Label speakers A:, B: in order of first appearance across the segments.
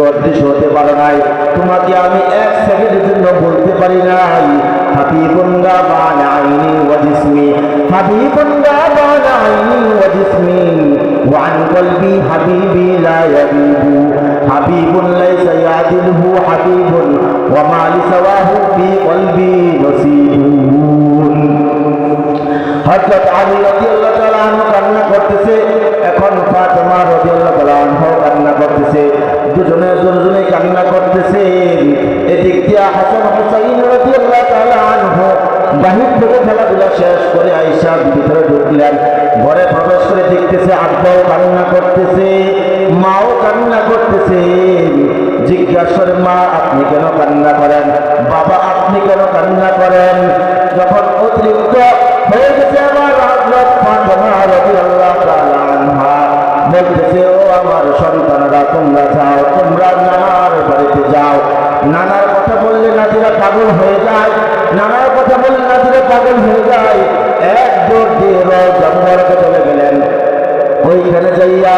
A: অদৃশ্য হতে পারো নাই, তোমাকে আমি এক সেকেন্ডের জন্য বলতে পারি নাই হাবিবুন গাবান আইনি ওয়া জিসমি, হাবিবুন গাবান আইনি ওয়া জিসমি ওয়া আন কলবি হাবিবি লা ইয়াবিবু, হাবিবুন লাইসা ইয়াদিলহু হাবিবুন ওয়া মা লিসাওয়াহু ফি কলবি নসিবুন। হযরত আলী রাদিয়াল্লাহু তাআলা আনহু কান্না করতেছে, এখন ফাতেমা রাদিয়াল্লাহু তাআলা আনহা কান্না করতেছে, দুজনে কান্না করতেছে। এদিক দিয়ে হাসান হুসাইন রাদিয়াল্লাহু তাআলা আনহু বাহির থেকে খেলাধুলা শেষ করে আয়েশা ভিতরে ঢুকলেন। ঘরে প্রবেশ করে দেখতেছে আব্বাও কান্না করতেছে, মাও কান্না করতেছে। জিজ্ঞাসা করে, মা আপনি কেন কান্না করেন, বাবা আপনি কেন কান্না করেন? যখন অতিরিক্ত হয়ে গেছে আমার হযরত ফাতেমা রাদিয়াল্লাহু তাআলা আনহা বলতেছে, ও আমার সন্তানরা তোমরা যাও, তোমরা নানার বাড়িতে যাও। নানার কথা বললে নাতিরা পাগল হয়ে যায়, নানার কথা বললে নাতিরা পাগল হয়ে যায়। এক দৌড় দিয়ে জঙ্গলকে চলে গেলেন। ওইখানে যাইয়া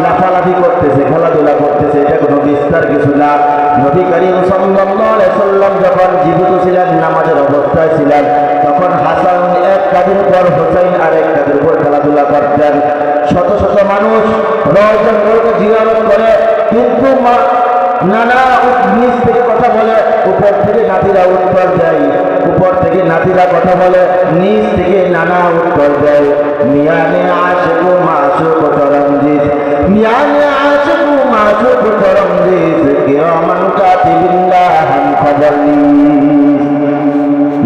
A: লাফালাফি করতেছে, খেলাধুলা করতেছে। এটা কোনো বিস্তার কিছু না। নবী করিম সাল্লাল্লাহু আলাইহি সাল্লাম যখন জীবিত ছিলেন, নামাজের অবস্থায় ছিলেন, তখন হাসান এক কাঁধের উপর, হুসাইন আরেক কাঁধের উপর খেলাধুলা করতেন। শত শত মানুষ জঙ্গলকে জিয়ারত করে, কিন্তু নানা নিচ থেকে কথা বলে, উপর থেকে নাতিরা উত্তর দেয়, উপর থেকে নাতিরা কথা বলে, নিচ থেকে নানা উত্তর দেয়। মিয়ানে আশিকু মাশুক তরমজিদ, মিয়ানে আশিকু মাশুক তরমজিদ, কিরামান কাতিবিল্লাহান খবরলিস।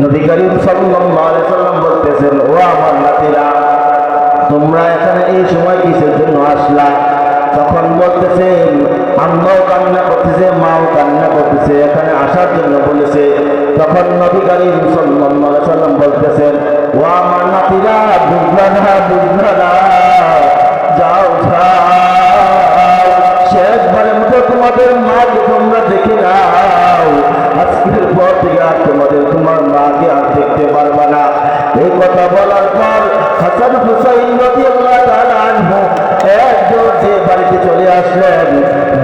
A: নবী করিম সাল্লাল্লাহু আলাইহি সাল্লাম বলতেছেন, ও আমার নাতিরা, তোমরা এখানে এই সময় কিসের জন্য আসলা? তখন বলতেছেন, আম্মাও কান্না করতেছে, মাও কান্না করতেছে, এখানে আসার জন্য বলেছে। তখন নবী করিম সাল্লাল্লাহু আলাইহি সাল্লাম বলতেছেন, ও আমার নাতিরা, বুঝলা না, বুঝলা না, যাও যাও, শেষবারের মতো তোমাদের মাকে তোমরা দেখে নাও। আজকের পর থেকে আর তোমার মাকে আর দেখতে পারবা না। এই কথা বলার পর হাসান হুসাইন রাদিয়াল্লাহু তাআলা আনহু একজন যে বাড়িতে চলে আসলেন।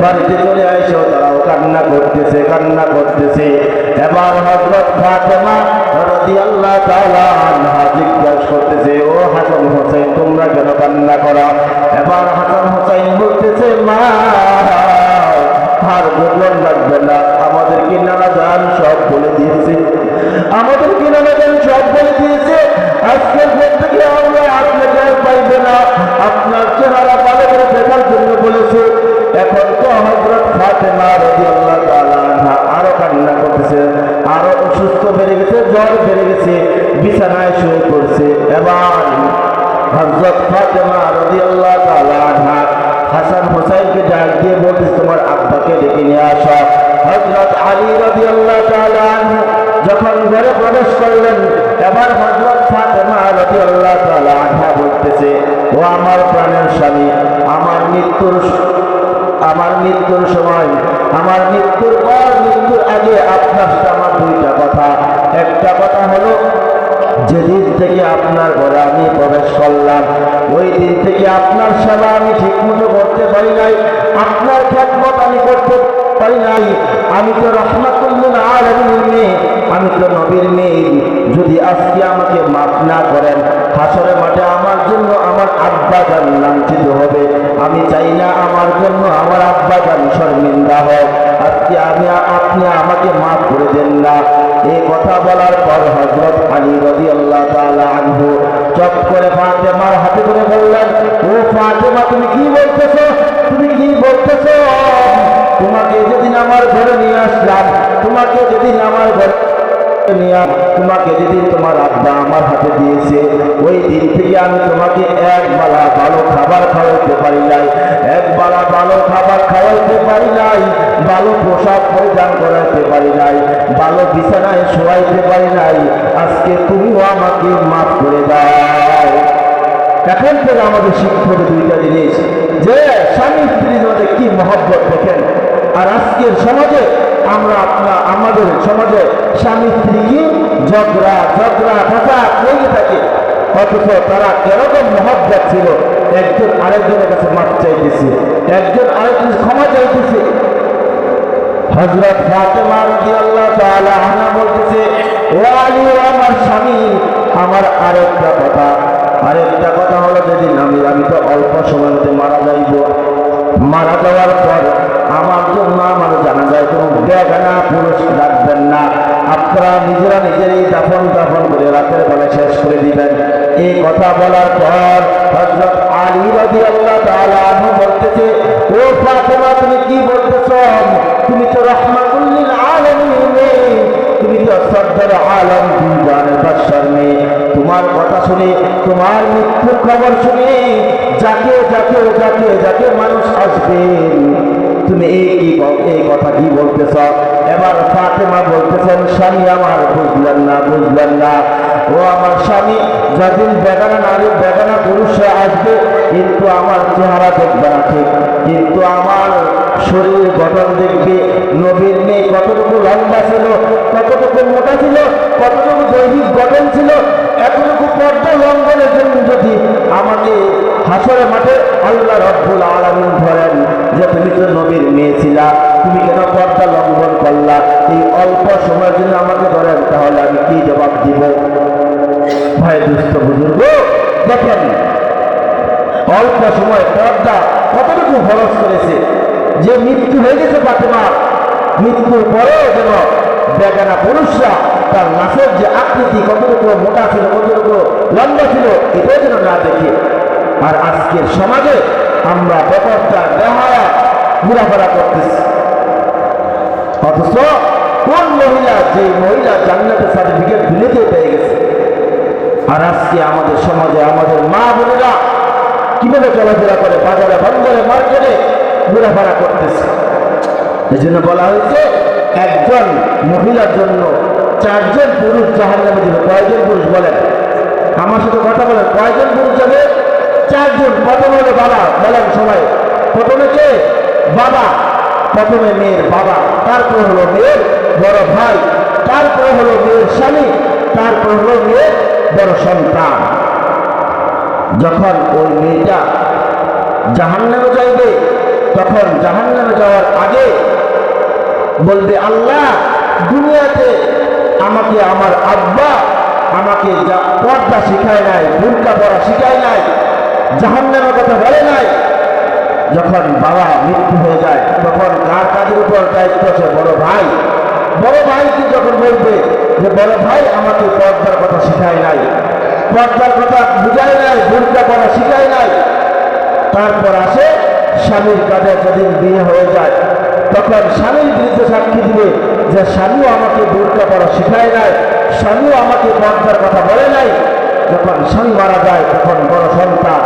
A: বাড়িতে চলে আইসো তারাও কান্না করতেছে। এবার হযরত ফাতেমা রাদিয়াল্লাহু তাআলা আনহা জিজ্ঞাসা করতেছে, ও হাসান হুসাইন তোমরা কেন কান্না করো? এবার হাসান হুসাইন বলতেছে, মা আর বললেন লাগবে না, আমাদেরকে নানা গান সব বলে দিয়েছে, আমাদেরকে নানা গান সব বলে দিয়েছে। আজকের পর থেকে আমরা আপনাকে আর পাইবে না, আপনার চেহারা ভালো করে দেখার জন্য বলেছে। এখন তো হযরত ফাতেমা রাদিয়াল্লাহু তাআলা আনহা আরো কান্না করতেছে, আরো অসুস্থ বেড়ে গেছে, জ্বর বেড়ে গেছে, বিছানায় শুয়ে পড়ছে। এবার হযরত ফাতেমা রাদিয়াল্লাহু তাআলা আনহা হাসান হুসাইনকে ডাক দিয়ে বলতেছে, তোমার আব্বাকে ডেকে নিয়ে আসো। হযরত আলী রাদিয়াল্লাহু তাআলা আনহু যখন ঘরে প্রবেশ করলেন, এবার হযরত ফাতেমা রাদিয়াল্লাহু তাআলা আনহা বলতেছে, ও আমার প্রাণের স্বামী, আমার মৃত্যুর সময়, আমার মৃত্যুর পর, মৃত্যুর আগে আপনার সাথে আমার দুইটা কথা। একটা কথা হলো, যেদিন থেকে আপনার ঘরে আমি প্রবেশ করলাম, ওই দিন থেকে আপনার সেবা আমি ঠিক মতো করতে পারি নাই, আপনার খেদমত আমি করতে পারি নাই। আমি তো রাহমাতুল্লিল আলামিনের মেয়ে, আমি তো নবীর মেয়ে। যদি আজকে আমাকে মাফ না করেন, হাসরের মাঠে আমার জন্য আমার আব্বা জান লাঞ্ছিত হবে। আমি চাই না আমার জন্য আমার আব্বা জান শর্মিন্দা হোক। আজকে আপনি আমাকে মাফ করে দেন না। এই কথা বলার পর হযরত আলী রাদিয়াল্লাহু তাআলা আনহু চট করে ফাতেমার হাতে ধরে বললেন, ও ফাতেমা, তুমি কি বলতেছো? তুমি কি বলতেছো? তোমাকে যেদিন আমার ঘরে নিয়ে আসলাম, তোমাকে যেদিন তোমার আব্বা আমার হাতে দিয়েছে, ওই দিন থেকে আমি তোমাকে এক বেলা ভালো খাবার খাওয়াইতে পারি নাই, এক বেলা ভালো খাবার খাওয়াইতে পারি নাই, ভালো পোশাক পরিধান করাইতে পারি নাই, ভালো বিছানায় শোয়াইতে পারি নাই। আজকে তুমিও আমাকে মাফ করে দাও। এখন থেকে আমাদের শিখতে হবে দুইটা জিনিস, যে স্বামী স্ত্রীর মধ্যে কি মহব্বত দেখেন। আর আজকের সমাজে আমাদের সমাজে স্বামী স্ত্রী কি ঝগড়া ফাসাদ লেগে থাকে, অথচ তারা এরকম মহব্বত ছিল, একজন আরেকজনের কাছে মাপ চাইতেছে, একজন আরেকজন ক্ষমা চাইতেছে। হযরত ফাতেমা রাদিয়াল্লাহু তাআলা আনহা বলতেছে, ও আলী, ও আমার স্বামী, আমার আরেকটা কথা হলো, যেদিন আমি তো অল্প সময়তে মারা যাইব, মারা যাওয়ার পর আমার জন্য আমার জানাজায় কোনো বেগানা পুরুষ রাখবেন না, আপনারা নিজেরাই দাফন করে রাতের বেলা শেষ করে দিবেন। এই কথা বলার পর হযরত আলী রাদিয়াল্লাহু তাআলা আনহু বলতেছে, ও ফাতেমা, তুমি কি বলতেছ? তুমি তো রাহমাতুল লিল আলামিন, তুমি তো সরদার আলম, দুজানের বাদশার মেয়ে। তোমার কথা শুনে, তোমার মৃত্যুর খবর শুনে যাকে মানুষ আসবে, তুমি এই কথা কি বলতেছ? এবার ফাতেমা বলতেছেন, স্বামী আমার, বুঝলেন না, ও আমার স্বামী, যেদিন বেগানা নারী বেগানা পুরুষে আসবে, কিন্তু আমার চেহারা দেখবে না ঠিক, কিন্তু আমার শরীর গঠন দেখবে। নবীর মেয়ে কতটুকু লম্বা ছিল, কতটুকু মোটা ছিল, কতটুকু দৈহিক গঠন ছিল, এতটুকু পর্দা লঙ্ঘনের জন্য যদি আমাকে হাসরে মাঠে আল্লাহ রব্বুল আলামিন ধরেন যে তুমি তো নবীর মেয়ে ছিলা, তুমি কেন পর্দা লঙ্ঘন করলা, এই অল্প সময়ের জন্য আমাকে ধরেন, তাহলে আমি কি জবাব দিব? ভাই দুস্থ বুজুর্গ, দেখেন অল্প সময় পর্দা কতটুকু খরচ করেছে, যে মৃত্যু হয়ে গেছে ফাতেমার, মৃত্যুর পরেও যেন বেগানা পুরুষরা তার লাশের যে আকৃতি কতটুকু মোটা ছিল, কতটুকু লম্বা ছিল, এটাই যেন না দেখে। আর আজকের সমাজে আমরা বেপরদা বেহায়া ঘোরাফেরা করতেছি, অথচ কোন মহিলা, যে মহিলা জান্নাতের সার্টিফিকেট দুনিয়াতে পেয়ে গেছে, আর আজকে আমাদের সমাজে আমাদের মা বোনেরা কিভাবে চলাফেরা করে, বাজারে বন্দরে মার্কেটে ঘোরাফেরা করতেছে। এই জন্য বলা হয়েছে, একজন মহিলার জন্য 4 জন পুরুষ জাহান্নামে যাবে। কয়জন পুরুষ বলেন? আমার সাথে কথা বলেন, কয়জন পুরুষ যাবে? 4 জন। প্রথম হলো বাবা, বলেন সবাই। প্রথমে কে? বাবা। প্রথমে মেয়ের বাবা, তারপর হলো মেয়ের বড় ভাই, তারপর হলো মেয়ের স্বামী, তারপর হলো মেয়ের বড় সন্তান। যখন ওই মেয়েটা জাহান্নামে যাইবে, তখন জাহান্নামে যাওয়ার আগে বলবে, আল্লাহ, দুনিয়াতে আমাকে আমার আব্বা আমাকে পর্দা শিখায় নাই, বুরকা পরা শিখায় নাই, জাহান্নামের কথা বলে নাই। যখন বাবা মৃত্যু হয়ে যায়, তখন কার কাজের উপর দায়িত্ব আছে? বড় ভাই। বড় ভাইকে যখন বলবে যে বড় ভাই আমাকে পর্দার কথা শিখায় নাই, পর্দার কথা বুঝায় নাই, বুরকা পরা শিখায় নাই। তারপর আসে স্বামীর কাজে, যেদিন বিয়ে হয়ে যায়, তখন স্বামীর বিরুদ্ধে সাক্ষী দিবে যে স্বামীও আমাকে বুরকা পরা শিখায় নাই, স্বামীও আমাকে পর্দার কথা বলে নাই। যখন স্বামী মারা যায়, তখন বড় সন্তান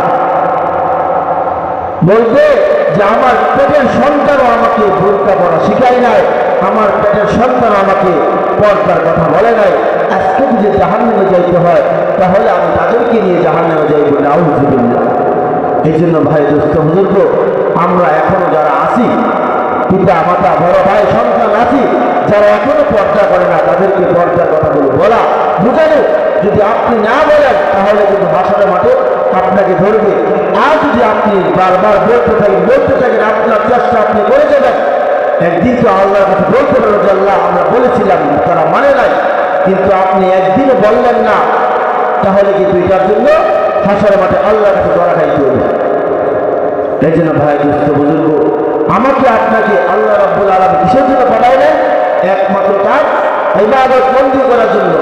A: বলবে যে আমার পেটের সন্তানও আমাকে বুরকা পরা শিখায় নাই, আমার পেটের সন্তান আমাকে পর্দার কথা বলে নাই। আজকে যদি জাহান্নামে যাইতে হয়, তাহলে আমি তাদেরকে নিয়ে জাহান্নামে যাইব, নাউযুবিল্লাহ। এই জন্য ভাই দোস্ত বুজুর্গ, আমরা এখনো যারা আছি, পিতা মাতা বড় ভাই সন্তান আছি, যারা এখনো পর্দা করে না, তাদেরকে পর্দার কথাগুলো বলা, বুঝানো। যদি আপনি না বলেন, তাহলে কিন্তু হাসরের মাঠে আপনাকে ধরবে। আর যদি আপনি বারবার বলতে থাকেন, আপনার চেষ্টা আপনি করে যাবেন, একদিন তো আল্লাহর কাছে বলতে পারবেন যে আল্লাহ, আমরা বলেছিলাম, তারা মানে নাই। কিন্তু আপনি একদিনও বললেন না, তাহলে কিন্তু এটার জন্য হাসরের মাঠে আল্লাহর কাছে ধরা খাইতে হবে। এই জন্য ভাই দোস্ত বুজুর্গ, আমাকে আপনাকে আল্লাহ রাব্বুল আলামিন কিসের জন্য পাঠাইলেন? একমাত্র তার ইবাদত বন্দী করার জন্য।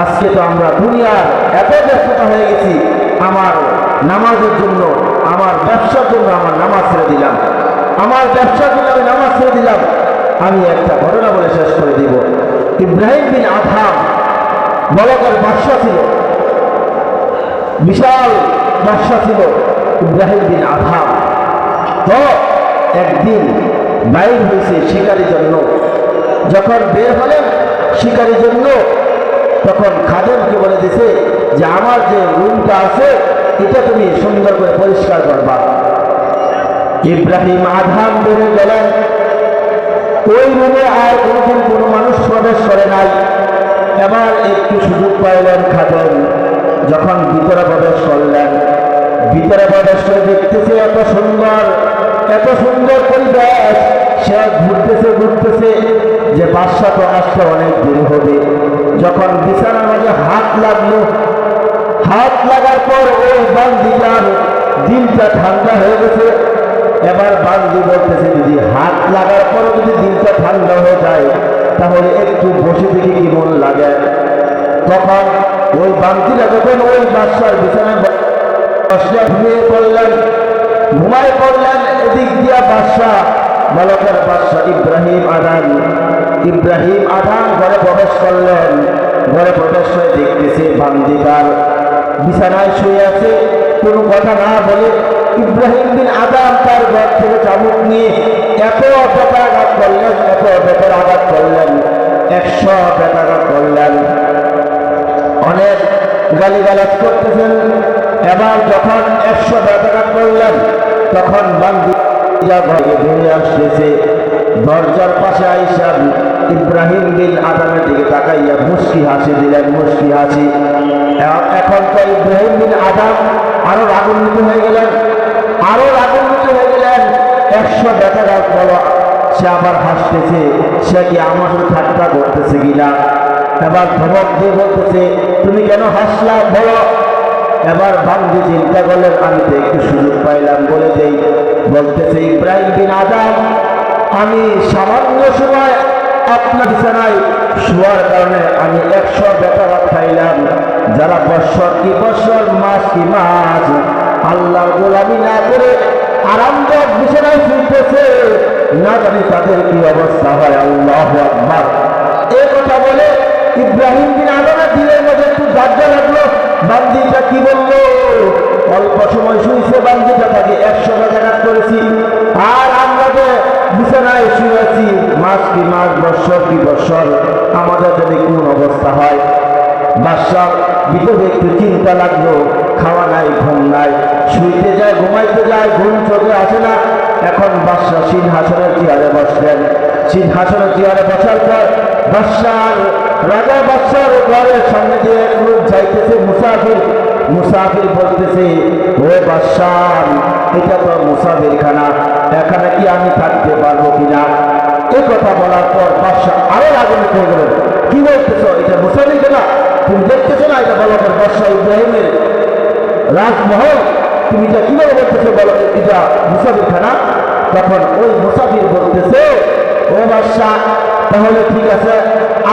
A: আজকে তো আমরা দুনিয়ার এত ব্যস্ততা হয়ে গেছি, আমার নামাজের জন্য, আমার ব্যবসার জন্য আমার নামাজ ছেড়ে দিলাম, আমার ব্যবসার জন্য আমি নামাজ ছেড়ে দিলাম। আমি একটা ঘটনা বলে শেষ করে দিব। ইব্রাহিম বিন আদহাম বলকের বাদশা ছিল, বিশাল বাদশা ছিল ইব্রাহিম বিন আদহাম। তো একদিন বাইর হয়েছে শিকারের জন্য। যখন বের হলেন শিকারের জন্য, তখন খাদেমকে বলে দিছে যে আমার যে রুমটা আছে, এটা তুমি সুন্দর করে পরিষ্কার করবা। ইব্রাহিম আদহাম বেড়ে গেলেন। ওই রুমে আর কোনোদিন কোনো মানুষ প্রবেশ করে নাই। এবার একটু সুযোগ পাইলেন খাদেম, যখন ভিতরে প্রবেশ করলেন, ভিতরে প্রবেশ করে দেখতেছে এত সুন্দর পরিবেশ, সে সময় ঘুরতেছে যে বাদশা তো আসতে অনেক দেরি হবে। যখন বিছানার মাঝে হাত লাগলো, হাত লাগার পর ওই বান্দিটার দিলটা ঠান্ডা হয়ে গেছে। এবার বান্দি বলতেছে যদি হাত লাগার পর যদি দিলটা ঠান্ডা হয়ে যায় তাহলে একটু বসে থেকে কি মন লাগে। তখন ওই বান্দিরা যখন ওই বাদশার বিছানায় ঘুমায় পড়লেন, এদিক দিয়া বাদশা মলকের বাদশা ইব্রাহিম আদম ঘরে প্রবেশ করলেন। ঘরে প্রবেশ করে দেখতেছে বান্দিটার বিছানায় শুয়ে আছে, কোনো কথা না বলে ইব্রাহিম বিন আদম তার ঘর থেকে চাবুক নিয়ে এত বেতাঘাত করলেন, 100 বেতাঘাত করলেন, অনেক গালিগালাজ করতেছেন। এবার যখন 100 বেতাঘাত করলেন তখন বান্দি ঘরে বেরিয়ে আসতেছে। দরজার পাশে আইসা ইব্রাহিম বিন আদমের দিকে তাকাইয়া মুস্কি হাসি দিলেন, মুস্কি হাসি। এখন তো ইব্রাহিম বিন আদম আরো রাগান্বিত হয়ে গেলেন, 100 বেতাঘাত বলো সে আবার হাসতেছে, সে কি আমার সাথে ঠাট্টা করতেছে কিনা। এবার ধমক দিয়ে বলতেছে তুমি কেন হাসলা বলো। এবার বান্দি চিন্তা করলেন আমি তো একটু সুযোগ পাইলাম বলে দেই। বলতেছে ইব্রাহিম বিন আদম আমি সামান্য সময় আপনার বিছানায় শোয়ার কারণে আমি 100 বেতাঘাত খাইলাম। যারা বৎসর কি বৎসর, মাস কি মাস আল্লাহর গোলামি না করে আরামদায়ক বিছানায় শুনতেছে, না জানি তাদের কি অবস্থা হয়। আল্লাহু আকবার। এই কথা বলে ইব্রাহিম বিন আদমের দিলের মধ্যে একটু লজ্জা লাগলো। বান্দিটা কি বললো, অল্প সময় শুয়েছে বান্দিটা, তাকে 100 বেতাঘাত করেছি, আর আমরা যে বিছানায় শুয়েছি মাস কি মাস, বৎসর কি বৎসর, আমাদের যদি কোন অবস্থা হয়। বাদশার ভিতরে একটু চিন্তা লাগলো, খাওয়া নাই, ঘুম নাই, শুইতে যায়, ঘুমাইতে যায়, ঘুম চোখে আসে না। এখন বাদশা সিংহাসনের চেয়ারে বসলেন। সিংহাসনের চেয়ারে বসার পর রাজা বাদশার ঘরের সামনে দিয়ে এক লোক যাইতেছে, মুসাফির বলতেছে ও বাদশা এটা তো মুসাফির খানা, এখানে কি আমি থাকতে পারবো কিনা। এই কথা বলার পর বাদশা আরো রাগান্বিত হয়ে গেলেন, কি বলতেছো, এটা মুসাফির খানা, তুমি দেখতেছো না এটা বলার পর বাদশা ইব্রাহিমের রাজমহল, তুমি এটা কিভাবে বলতেছো বলো এটা মুসাফির খানা। তখন ওই মুসাফির বলতেছে ও বাদশা তাহলে ঠিক আছে,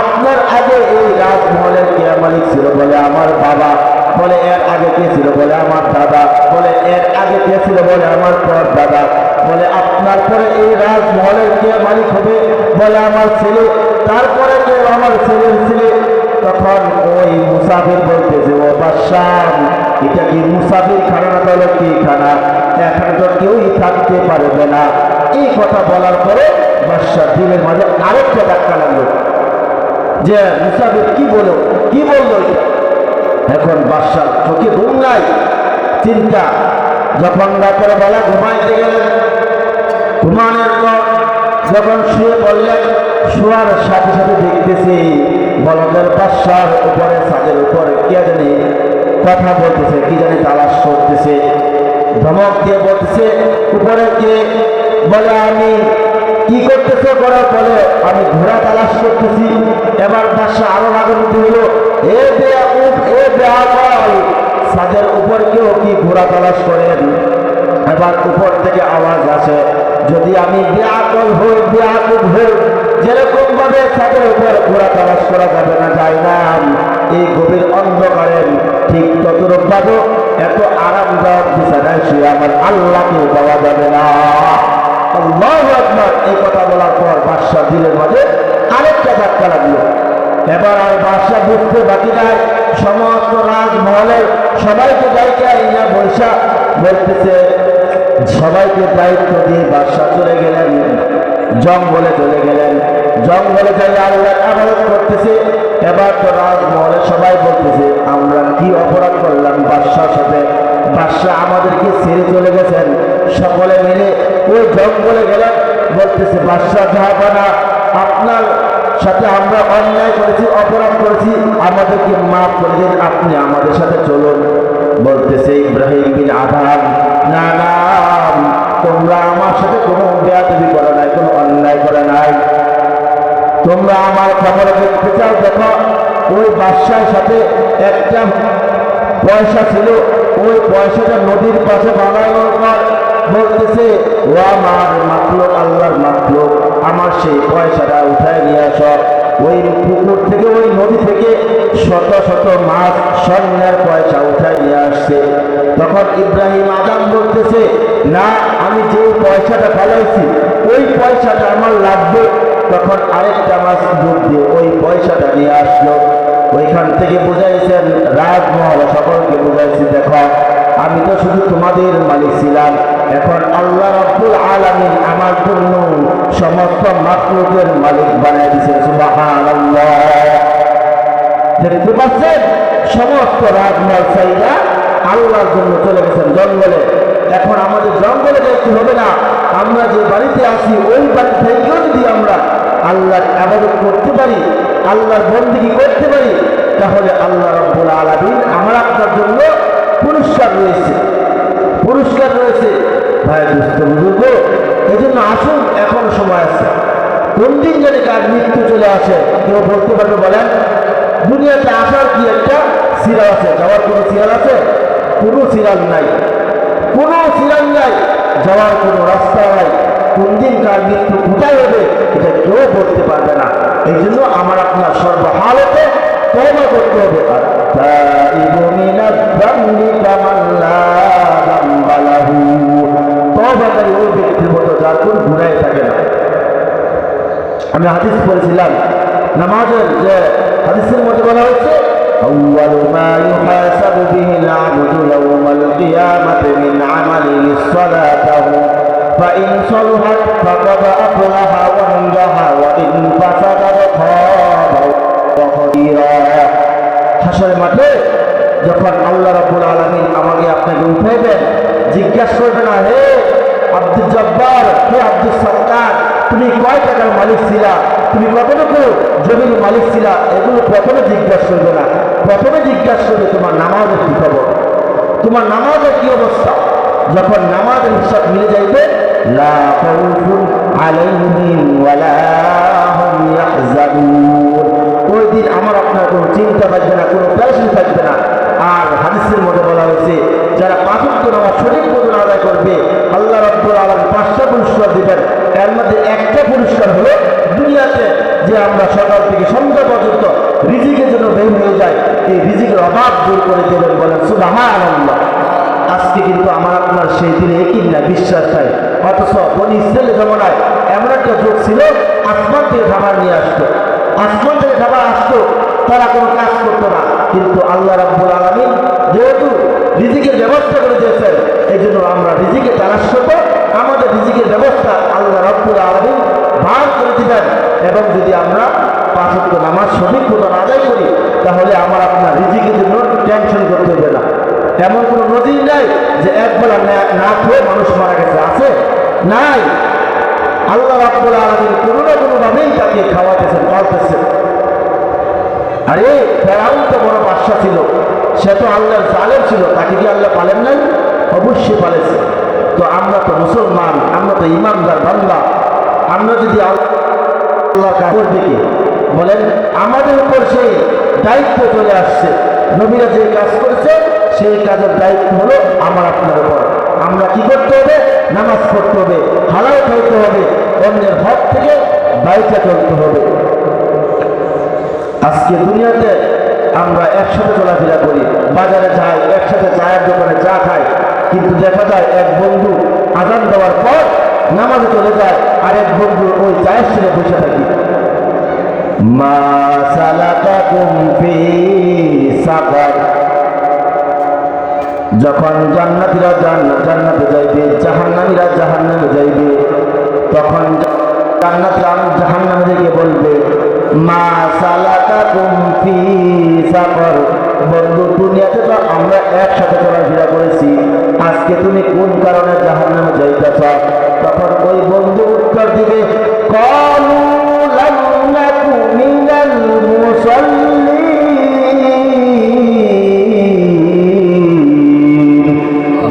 A: আপনার আগে এই রাজমহলের কে মালিক ছিল বলে আমার বাবা, বলে এর আগে কে ছিল বলে আমার দাদা, বলে এর আগে কে ছিল বলে আমার পর দাদা, বলে আপনার পরে এই রাজমহলের কে মালিক হবে বলে আমার ছেলে, তারপরে কেউ আমার ছেলের ছেলে। তখন ওই মুসাফির বলতেছে ও বাদশা এটা কি মুসাফির খানা না বলে কি খানা, এখানে তো কেউই থাকতে পারবে না। এই কথা বলার পরে বাদশার দিলের মাঝে আরেকটা ধাক্কা লাগলো যে মুসাফির কি বললো। এখন বাদশার চোখে ঘুম নাই, চিন্তা। যখন রাতের বেলা ঘুমাইতে গেলেন, ঘুমানোর পর যখন শুয়ে পড়লেন, শোয়ার সাথে সাথে দেখতেছি বলদের বাদশার উপরে ছাদের উপরে কে জানি কথা বলতেছে, কি জানি তালাশ করতেছে, ধমক দিয়ে বলতেছে উপরে কে, বলে আমি কি করতেছে, করার পরে আমি ঘোড়া তালাশ করতেছি। এবার বাদশা আরো রাগান্বিত হলো, এ বেআকল, ছাদের উপর কেউ কি ঘোড়া তালাশ করেন। এবার উপর থেকে আওয়াজ আসে, যদি আমি বেআকল হই, যেরকম ভাবে ছাদের উপর ঘোড়া তালাশ করা যাবে না, যায় না এই গভীর অন্ধকারে, ঠিক ততরূপ ভাবে এত আরামদায়ক বিছানায় শুয়ে আমার আল্লাহকে পাওয়া যাবে না। আল্লাহু আকবার। এই কথা বলার পর বাদশার দিলের মাঝে আরেকটা ধাক্কা লাগলো। এবার আর বাদশা বুঝতে বাকি নাই, সমস্ত রাজমহলে সবাইকে দায়িত্ব ইয়া বৈশা বলতেছে, সবাইকে দায়িত্ব দিয়ে বাদশা চলে গেলেন, জঙ্গলে চলে গেলেন। জঙ্গলে যাই আল্লাহ ইবাদত করতেছে। এবার তো রাজমহলে সবাই বলতেছে আমরা কি অপরাধ করলাম বাদশার সাথে, বাদশা আমাদেরকে ছেড়ে চলে গেছেন। সকলে মিলে ওই জঙ্গলে গেলেন, বলতেছে বাদশা জাহাপানা আপনার সাথে আমরা অন্যায় করেছি, অপরাধ করেছি, আমাদেরকে মাফ করে দিন, আপনি আমাদের সাথে চলুন। বলতেছে ইব্রাহিম বিন আদম না না, তোমরা আমার সাথে কোনো বেয়াদবি করো নাই, কোনো অন্যায় করো তোমরা আমার খবর দেখতে চাও? দেখো, ওই বাদশার সাথে একটা পয়সা ছিল, ওই পয়সাটা নদীর পাশে বানানোর পর বলতেছে, ও আমার মাতলুক, আল্লাহর মাতলুক, আমার সেই পয়সাটা উঠায় নিয়ে আসো। ওই পুকুর থেকে, ওই নদী থেকে শত শত মাছ স্বর্ণের পয়সা উঠায় নিয়ে আসছে। তখন ইব্রাহিম আদম বলতেছে, না, আমি যে পয়সাটা ফেলাইছি ওই পয়সাটা আমার লাগবে। তখন আরেকটা মাছ ডুব দিয়ে ওই পয়সাটা নিয়ে আসলো। ওইখান থেকে বুঝাইছেন রাজমহল সকলকে বুঝাইছি, দেখো আমি তো শুধু তোমাদের মালিক ছিলাম, এখন আল্লাহ রাব্বুল আলামিন আমার জন্য সমস্ত মাখলুকের মালিক বানিয়ে দিয়েছেন। সুবহানাল্লাহ। দেখতে পাচ্ছেন, সমস্ত রাজমহল সাইদা আল্লাহর জন্য চলে গেছেন জঙ্গলে। এখন আমাদের জঙ্গলে যাইতে হবে না, আমরা যে বাড়িতে আছি ওই বাড়ি থেকেও যদি আমরা আল্লাহর ইবাদত করতে পারি, আল্লাহর বন্দেগী করতে পারি, তাহলে আল্লাহ রাব্বুল আলামিন আমার আপনার জন্য পুরস্কার রয়েছে, পুরস্কার রয়েছে। ভাই দুস্থ বুজুর্গ, এই জন্য আসুন, এখন সময় আছে। কোন দিন জানি কার মৃত্যু চলে আসে কেউ বলতে পারবে? বলেন, দুনিয়াতে আসার কি একটা সিরিয়াল আছে? যাওয়ার কোনো সিরিয়াল আছে? কোনো সিরিয়াল নাই, কোনো সিরিয়াল নাই, যাওয়ার কোনো রাস্তা নাই। কোন দিন কার মৃত্যু কোথায় হবে এটা কেউ বলতে পারবে না। এই জন্য আমার আপনার সর্বহালতে তওবা করতে হবে। তওবাকারী ওই ব্যক্তির মতো যার কোন গুনাহ থাকে না। আমি হাদিস পড়েছিলাম, নামাজের যে হাদিসের মধ্যে বলা হয়েছে, أول ما يحاسب به العبد يوم القيامة من عمله صلاته فإن صلحت فقد أفلح وانجح وإن فسدت خاب وخسر। হাসরের মাঠে যখন আল্লাহ রাব্বুল আলামিন আমাকে আপনাকে উঠাইবেন, জিজ্ঞাসা করবে না, হে আব্দুল জব্বার, হে আব্দুল সত্তার, তুমি কয় টাকার মালিক ছিলা, তুমি কতটুকু জমির মালিক ছিলা, এগুলো প্রথমে জিজ্ঞাসা করবে না। প্রথমে জিজ্ঞাসা করবে তোমার নামাজের কি খবর, তোমার নামাজের কি অবস্থা। যখন নামাজের হিসাব মিলে যাইবে, লা খাউফুন আলাইহিম ওয়ালা হুম ইয়াহজানুন, ওই দিন আমার আপনার কোনো চিন্তা থাকবে না, কোনো পেরেশানি থাকবে না। আর হাদিসের মধ্যে বলা হয়েছে, যারা পাঁচ ওয়াক্ত নামাজ সঠিক মতো আদায় করবে, আল্লাহ রাব্বুল আলামিন 5টা পুরস্কার দিবেন। এর মধ্যে একটা পুরস্কার হলো দুনিয়াতে যে আমরা সকাল থেকে সন্ধ্যা পর্যন্ত রিজিকের জন্য বের হয়ে যাই, এই রিজিকের অভাব দূর করে দেবেন। বলেন সুবহানাল্লাহ। আজকে কিন্তু আমার আপনার সেই দিনে একই না, বিশ্বাস নাই। অথচ বনি ইসরায়েলের জমানায় এমন একটা যুগ ছিল, আসমান থেকে খাবার নিয়ে আসতো, আসমান থেকে খাবার আসতো, তারা কোনো কাজ করতো না। কিন্তু আল্লাহ রাব্বুল আলামিন যেহেতু রিজিকের ব্যবস্থা করে দিয়েছেন, এই জন্য আমরা রিজিকে তালাশ করবো, আমাদের রিজিকের ব্যবস্থা আল্লাহ রাব্বুল আলামিন ভাগ করে দিবেন। এবং যদি আমরা 5 ওয়াক্ত নামাজ সঠিক মতো আদায় করি, তাহলে আমার আপনার রিজিকের জন্য টেনশন করতে হবে না। এমন কোনো নজির নাই যে একবেলা না খেয়ে মানুষ মারা গেছে, আছে? নাই। আল্লাহ রাব্বুল আলামিন কোনো না কোনোভাবেই তাকে খাওয়াতেছেন, পালতেছেন। আরে ফেরাউন তো বড় বাদশা ছিল, সে তো আল্লাহর জালেম ছিল, তাকে কি আল্লাহ পালেন নাই? অবশ্যই পালেছে। তো আমরা তো মুসলমান, আমরা তো ইমানদার বান্দা, আমরা যদি আল্লাহ করবে কি? বলেন, আমাদের উপর সেই দায়িত্ব চলে আসছে। নবীরা যে কাজ করেছে সেই কাজের দায়িত্ব হলো আমার আপনার উপর। আমরা কি করতে হবে? নামাজ পড়তে হবে, হালাল খাইতে হবে, অন্যের হক থেকে বাইচা চলতে হবে। আজকে দুনিয়াতে আমরা একসাথে চলাফেরা করি, বাজারে যাই, একসাথে চায়ের দোকানে চা খাই, কিন্তু দেখা যায় এক বন্ধু আজান দেওয়ার পর নামাজে চলে যায়, আর এক বন্ধু ওই চায়ের সাথে বসে থাকি। মা সালাকাকুম ফি সাকার, যখন জান্নাতীরা জান্নাতে যাইবে, জাহান্নামীরা জাহান্নামে যাইবে, তখন জান্নাতীরা জাহান্নামীদেরকে বলবে, মা সালাকাকুম ফি সাকার, বন্ধু দুনিয়াতে তো আমরা একসাথে চলাফেরা করেছি, আজকে তুমি কোন কারণে জাহান্নামে যাইতেছ? তখন ওই বন্ধু উত্তর দিবে, ক্বালু লাম নাকু মিনাল মুসাল্লিন,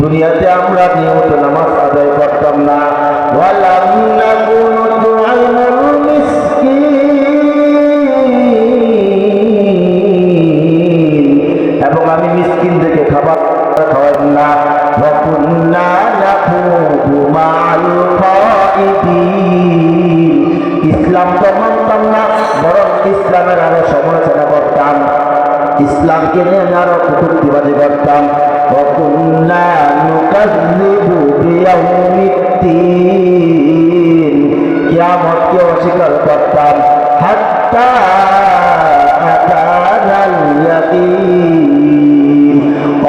A: দুনিয়াতে আমরা নিয়মিত নামাজ আদায় করতাম না, ওয়া লাম নাকু নুত'ইমুল মিসকিন, ইসলাম তো মানতাম না, বরং ইসলামের আরো সমালোচনা করতাম, ইসলামকে নিয়ে আমি আরো কটূক্তিবাজি করতাম। وَكُنَّا نُكَذِّبُ بِيَوْمِ الدِّينِ কিয়ামতকে অস্বীকার করতাম। হাত্তা আতানাল ইয়াকিন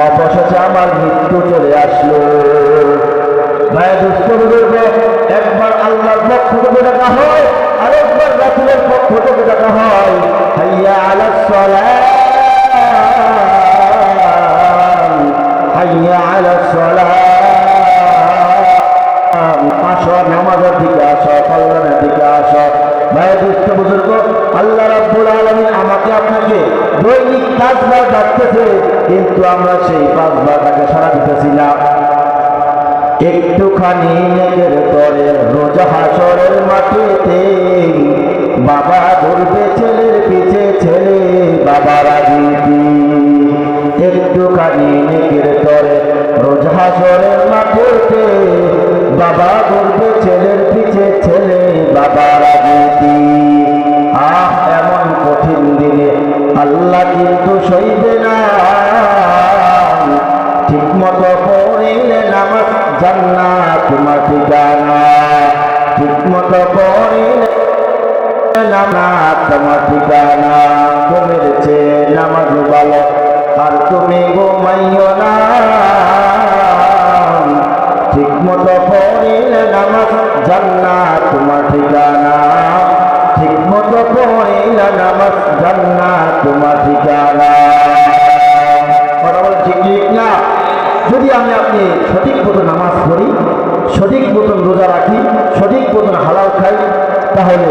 A: অবশেষে আমার মৃত্যু চলে আসলো। ভাই দুষ্ট বুজুর্গ, একবার আল্লাহর পক্ষ থেকে ডাকা হয়, আরেকবার রাসূলের পক্ষ থেকে ডাকা হয়, হাইয়া আলাস সালাহ, হাইয়া আলাস সালাহ, আসো নামাজের দিকে আসো, কল্যাণের দিকে আসো। ভাই দুষ্ট বুজুর্গ, আল্লাহ রাব্বুল আলামিন আমাকে আপনাকে দৈনিক 5 বার ডাকতেছে, কিন্তু আমরা সেই 5 বার তাকে সাড়া দিতেছি না। একটুখানি নেকের তরে রোজ হাসরের মাঠেতে বাবা ঘুরবে ছেলের পিছে, ছেলে বাবা রাজনীতি। একটুখানি নেকের তরে রোজ হাসরের মাঠেতে বাবা ঘুরবে ছেলের পিছে, ছেলে বাবা রাজনীতি। এমন কঠিন দিনে আল্লাহ কিন্তু সইবে না। ঠিক মতো পড়িলে নামাজ জান্নাত তোমার ঠিকানা, ঠিক মতো পড়িলে নামাজ তোমার ঠিকানা। ঘুমের চেয়ে নামাজ ভালো, আর তুমি ঘুমাইও না। ঠিক মতো পড়িলে নামাজ জান্নাত তোমার ঠিকানা, ঠিক মতো পড়িলে নামাজ জান্নাত তোমার ঠিকানা। কথা বলে ঠিক ঠিক না? যদি আপনি সঠিক মতো নামাজ পড়ি, সঠিক মতন রোজা রাখি, সঠিক মতন হালাল খাই, তাহলে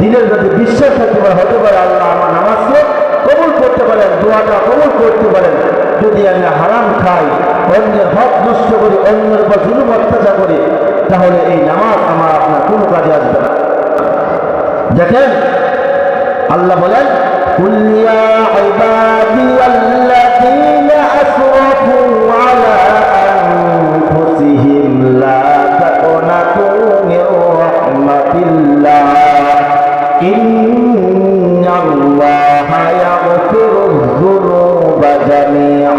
A: দিনের যদি বিশ্বাস থাকতে পারে, হতে পারে আল্লাহ আমার নামাজকে কবুল করতে পারেন, দোয়াটা কবুল করতে পারেন। যদি আমি হারাম খাই, অন্যের হক নষ্ট করি, অন্যের উপর জুলুম অত্যাচার করি, তাহলে এই নামাজ আমার আপনার কোনো কাজে আসবে না। দেখেন আল্লাহ বলেন, কুল ইয়া ইবাদিয়াল্লাযীনা আসরাফু আলা আনফুসিহিম লা তাকনাতু মির রাহমাতিল্লাহ ইন্নাল্লাহা ইয়াগফিরুয যুনুবা জামিআ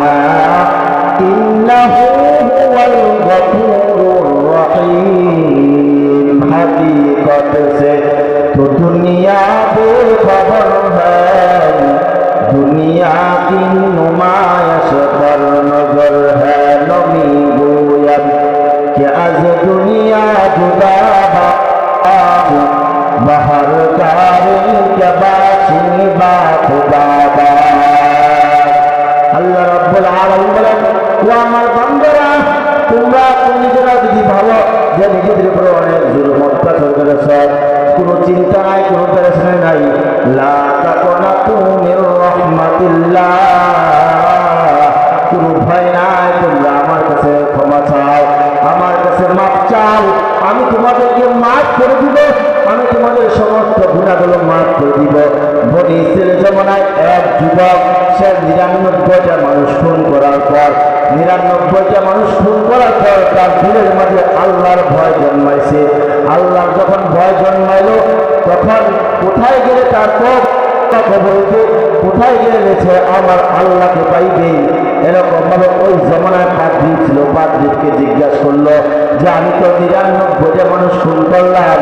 A: ইন্নাহু হুয়াল গফুরুর রহিম। हकीकत से तो दुनिया बेखबर है, दुनिया की नुमाइश पर नजर है। नबी गोयत कि आज दुनिया जुदा बाहर कारी के बासी बात दादा। আল্লাহ রাব্বুল আলামিন বলেন, ও আমার বান্দারা, তোমরা নিজেরা যদি ভালো যে নিজেদের উপরে অনেক জুলুম অত্যাচার করেছ, কোনো চিন্তা নাই, কোনো পেরেশানি নাই, লা তাকনাতু মির রাহমাতিল্লাহ, কোনো ভয় নাই, তোমরা আমার কাছে ক্ষমা চাও, আমার কাছে মাফ চাও, আমি তোমাদেরকে মাফ করে দিব, আমি তোমাদের সমস্ত গুনাহগুলো মাফ করে দিব। বনি ইসরাঈল জমানায় এক যুবক, সে 99টা মানুষ খুন করার পর, 99টা মানুষ খুন করার পর তার দিলের মাঝে আল্লাহর ভয় জন্মাইছে। আল্লাহর যখন ভয় জন্মাইল, তখন কোথায় গেলে তার কবরবে, কোথায় গেলে সে আমার আল্লাহকে পাইবে, এরকম ভাবে ওই জমানায় পাদ্রী ছিল। পাদ্রীকে জিজ্ঞাসা করলো যে আমি তো 99টা মানুষ খুন করলাম,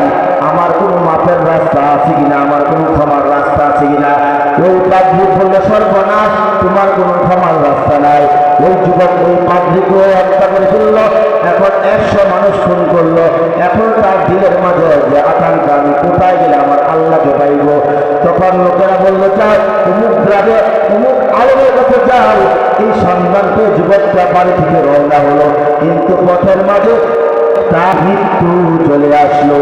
A: আমার কোনো মাপের রাস্তা আছে কিনা, আমার কোনো ক্ষমার রাস্তা আছে কিনা? ওই পাদ্রী বললো, সর্বনাশ, তোমার কোনো ক্ষমার রাস্তা নাই। ওই যুবক ওই পাদ্রীকে হত্যা করে ফেলল, এখন 100 মানুষ খুন করলো। এখন তার দিলের মাঝে যে আকাঙ্ক্ষা, আমি কোথায় গেলে আমার আল্লাহকে পাইব। তখন লোকেরা বললো, যাও অমুক গ্রামে অমুক আলেমের কাছে যাও। এই সন্ধানকে যুবকটা বাড়ি থেকে রওনা হলো, কিন্তু পথের মাঝে তার মৃত্যু চলে আসলো।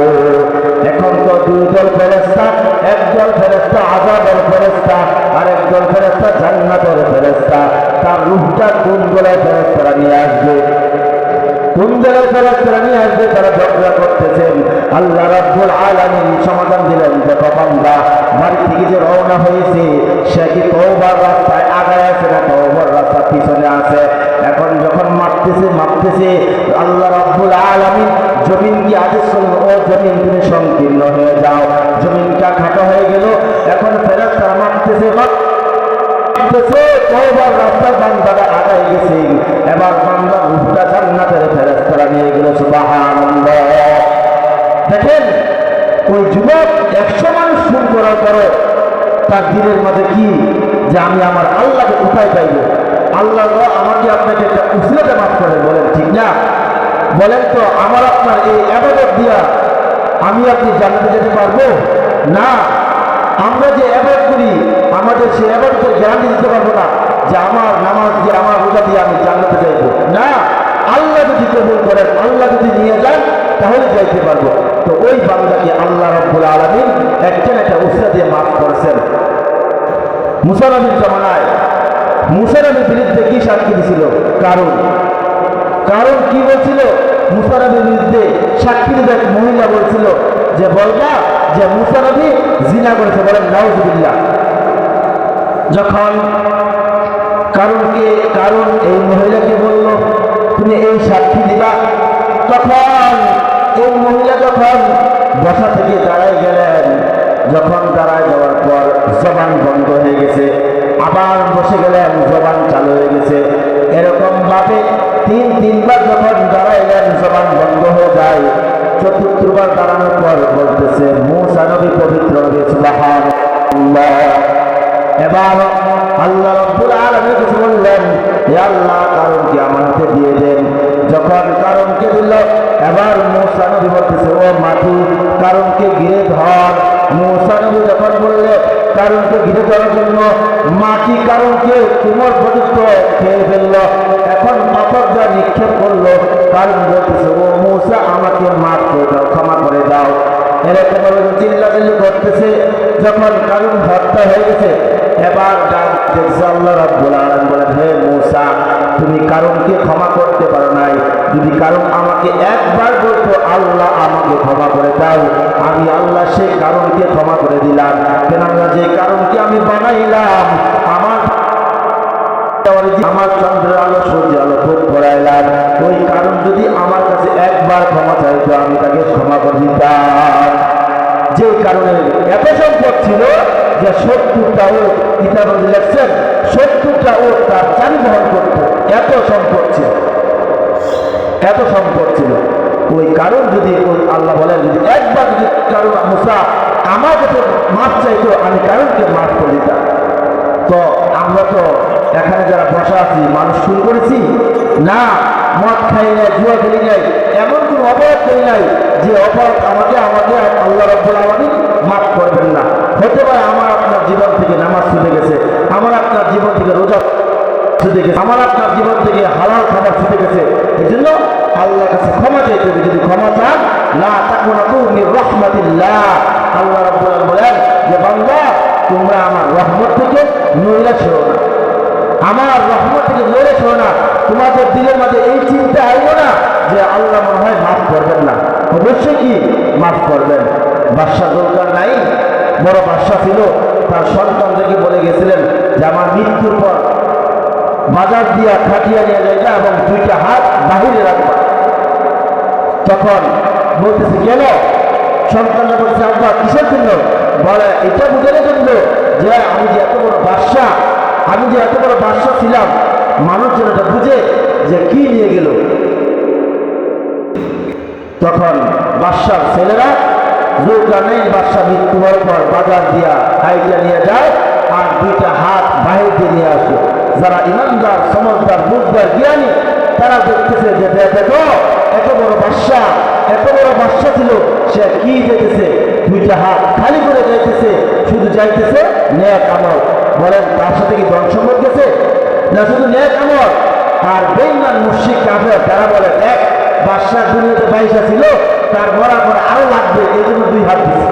A: এখন তো 2 দল ফেরেশতা, একদল ফেরেশতা আযাবের ফেরেশতা, আর একদল ফেরেশতা জান্নাতের ফেরেশতা। তার রূহটা কোন দলের ফেরেশতারা নিয়ে আসবে, কোন দলের ফেরেশতারা নিয়ে আসবে, তারা ঝগড়া করতেছেন। আল্লাহ রাব্বুল আলামিন সমাধান দিলেন, দেখো বান্দা, বাড়ি থেকে যে রওনা হয়েছে সে কি তওবার রাস্তায় আগায় আছে না তওবার রাস্তা পিছনে আছে? এখন যখন মাপতেছে আল্লাহ রাব্বুল আলামিন জমিনকে আদেশ করলেন, ও জমিন তুমি সংকীর্ণ হয়ে যাও। জমিনটা খাটো হয়ে গেল। এখন ফেরেশতারা মাপতেছে তওবার রাস্তা বান্দারা আগায় গেছে। এবার বান্দার রূহটা জান্নাতের ফেরেশতারা নিয়ে গেল। সুবহানাল্লাহ। দেখেন ওই যুবক 100 মানুষ খুন করার পরে তার দিলের মাঝে কি যে আমি আমার আল্লাহকে কোথায় পাইব? আল্লাহ আমাকে আপনাকে একটা উসিলাতে মাফ করে, বলেন ঠিক না? বলেন তো আমার আপনার এই ইবাদত দিয়া আমি আপনি জান্নাতে যেতে পারবো না? আমরা যে ইবাদত করি আমাদের সেই ইবাদতের গ্যারান্টি দিতে পারবো না যে আমার নামাজ দিয়ে আমার রোজা দিয়ে আমি জান্নাতে যাইব না। আল্লাহ যদি কবুল করেন, আল্লাহ যদি নিয়ে যান তাহলে যাইতে পারবো। তো ওই বান্দাকে আল্লাহ রাব্বুল আলামিন একটা উসিলা দিয়ে মাফ করেছেন। মুসা নবীর জামানায় মুসা নবীর বিরুদ্ধে কি সাক্ষী দিছিল? কারণ কি বলছিল? মুসা নবীর বিরুদ্ধে সাক্ষী দিতে এক মহিলা বলছিল যে বলবা যে মুসা নবী জিনা করেছে, বলেন নাউজুবিল্লাহ। যখন কারণ এই মহিলাকে বলল তুমি এই সাক্ষী দিবা, তখন এই মহিলা যখন বসা থেকে দাঁড়ায় গেলেন, যখন দাঁড়ায় যাওয়ার পর জবান বন্ধ হয়ে গেছে, আবার বসে গেলেন, জবান চালু হয়ে গেছে। এরকম ভাবে তিনবার যখন দাঁড়াইলেন জবান বন্ধ হয়ে যায়। চতুর্থবার দাঁড়ানোর পর বলতেছে মুসা নবী পবিত্র নবী। সুবহানাল্লাহ। এবার আল্লাহ রাব্বুল আলামিন কিছু বললেন, হে আল্লাহ কারণকে আমার হাতে দিয়ে দেন। যখন কারণকে দিল, এবার মুসা নবী বলতেছে ও মাটি কারণকে ঘিরে ধর। মুসা নবী যখন বললে কারণকে ঘিরে ধরার জন্য মাটি কারণকে কোমর পর্যন্ত খেয়ে ফেলল। এখন পাথর যা নিক্ষেপ করলো, কারণ বলতেছে ও মুসা আমাকে মাফ করে দাও, ক্ষমা করে দাও। এরকম চিল্লাচিল্লি করতেছে। যখন কারণ হত্যা হয়ে গেছে, এবার ডাক দেখছে আল্লাহ রাব্বুল আলামিন বলেন, হে মুসা তুমি কারণকে ক্ষমা করতে পারো নাই। যদি কারণ আমাকে একবার বলতো আল্লাহ আমাকে ক্ষমা করে দাও, আমি আল্লাহ সেই কারণকে ক্ষমা করে দিলাম। কেননা যে কারণকে আমি বানাইলাম আমার চন্দ্রের আলো সূর্যের আলো ভোগ করাইলাম, ওই কারণ যদি আমার কাছে একবার ক্ষমা চাইতো আমি তাকে ক্ষমা করে দিতাম। যে কারণে এত সম্পদ ছিল যে 70টা উট, কিতাবে লিখছেন 70টা উট তার চারি বহন করত। এত সম্পদ ছিল। ওই কারণ যদি আল্লাহ বলেন যদি একবার যদি কারণ মুসা আমার কাছে মাফ চাইতো আমি কারণকে মাফ করে দিতাম। তো আমরা তো এখানে যারা বসা আছি মানুষ শুরু করেছি না, মদ খাই নাই, জুয়া খেলি নাই, এমন কোনো অপরাধ করি নাই যে অপরাধ আমাকে আল্লাহ রাব্বুল আলামিন মাফ করবেন না। হতে পারে আমার আপনার জীবন থেকে নামাজ ছুটে গেছে, আমার আপনার জীবন থেকে রোজা ছুটে গেছে, আমার আপনার জীবন থেকে হালাল খাবার ছুটে গেছে। এই জন্য আল্লাহর কাছে ক্ষমা চাইতে হবে। যদি ক্ষমা চান লা তাকুনাতু মির রাহমাতিল্লাহ, আল্লাহ রাব্বুল আলামিন বলেন যে বান্দা তোমরা আমার রহমত থেকে নৈরাশ হও না, আমার রহমত থেকে নৈরাশ হও না। তোমাদের দিলের মাঝে এই চিন্তা আইলো না যে আল্লাহ মনে হয় মাফ করবেন না। অবশ্যই কি মাফ করবেন। বাদশাহ যুলকারনাইন বড় বাদশাহ ছিল, তার সন্তানদেরকে বলে গেছিলেন যে আমার মৃত্যুর পর বাজার দিয়া খাটিয়া নিয়ে যাইবা এবং 2টা হাত বাহিরে রাখবা। তখন বলতেছে কেন? সন্তানরা বলছে আব্বা কিসের জন্য? বলে এটা বুঝানোর জন্য যে আমি যে এত বড় বাদশাহ ছিলাম, মানুষ যেন এটা বুঝে যে কি নিয়ে গেল। তখন বাদশার ছেলেরা যুলকারনাইন বাদশাহ মৃত্যু হওয়ার পর বাজার দিয়া হাইটা নিয়ে যায় আর 2টা হাত বাহির দিয়ে নিয়ে আসে। যারা ইমানদার, সমঝদার, বুঝদার, জ্ঞানী তারা দেখতেছে যে দেখো এত বড় বাদশাহ ছিল, সে কি দেখতেছে 2টা হাত খালি করে যাইতেছে, শুধু যাইতেছে নেক আমল। বলেন তার সাথে কি ধন সম্পদ গেছে না? শুধু নেক আমল। আর বেঈমান মুশরিক কাফের তারা বলে এক বাদশাহ দুনিয়াতে 22টা ছিল, তার মরার পর আরো লাগবে, এই জন্য 2 হাত দিচ্ছে।